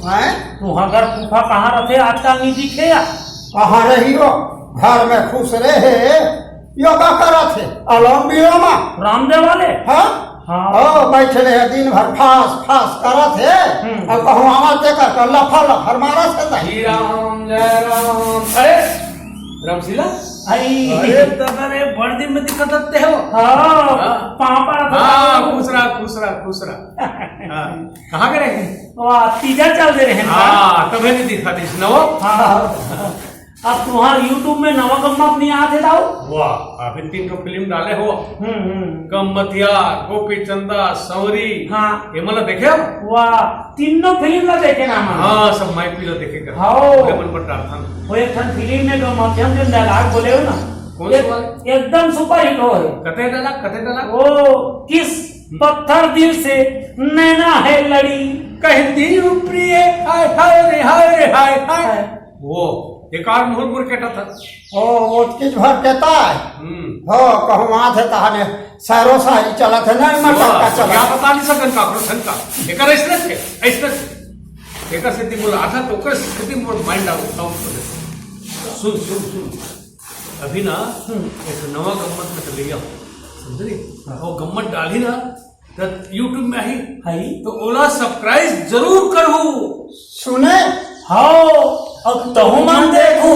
हैं? तुहार फूफा कहाँ रहते आजकल नहीं दिखे या? कहाँ रही हो? घर में खुश रहे, योगा करा थे, अलम विलोमा रामदेव वाले। हाँ हाँ। ओ बैठे रहे दिन भर फास फास करा थे और कहूँ आवाज देकर कर लफा लफर मारा थे। श्री राम जय राम। अरे रामशीला, अरे तबरे बड़ दिन में दिक्कत लगते हो। पापा खुश रहा कहाँ गए रहे? वाह तीजा चल दे रहे तबे नहीं दिखा दी नवो। अब तुम्हार YouTube में नवा गम्मत नहीं आते दाऊ। वाह अभी 3 फिल्म डाले हो। गम्मतिया, गोपी चंदा, सौरी। हाँ ये मतलब देखे हो? वाह तीनों फिल्म ला देखे ना मन। हाँ सब माइक पिलो देखेगा। हाँ मन पर डालता वो एक ठन फिल्म में गम्मतिया के डायलॉग बोले हो ना, कौन सा वाला? एकदम सुपर हिट हो है। कते डाला वो किस पत्थर दिल से नैना है लड़ी कहती हूँ प्रिय हाय हाय रे हाय रे हाय हाय। वो एक और मुहर कहता था। ओ वो किस भर कहता है। हो कहूँ वहाँ थे तहाने सैरो सारी चला थे ना मटक का चला। क्या पता नहीं सकन का प्रश्न का एक ऐसे एक स्थिति बोला था तो कर स्थिति में माइंड आउट सुन अभी ना एक नवा गम्मत में चले गया समझ रही वो गम्मत डाली ना तो यूट्यूब में आई तो ओला सब्सक्राइब जरूर करूँ सुने हाँ अब तो मन देखू।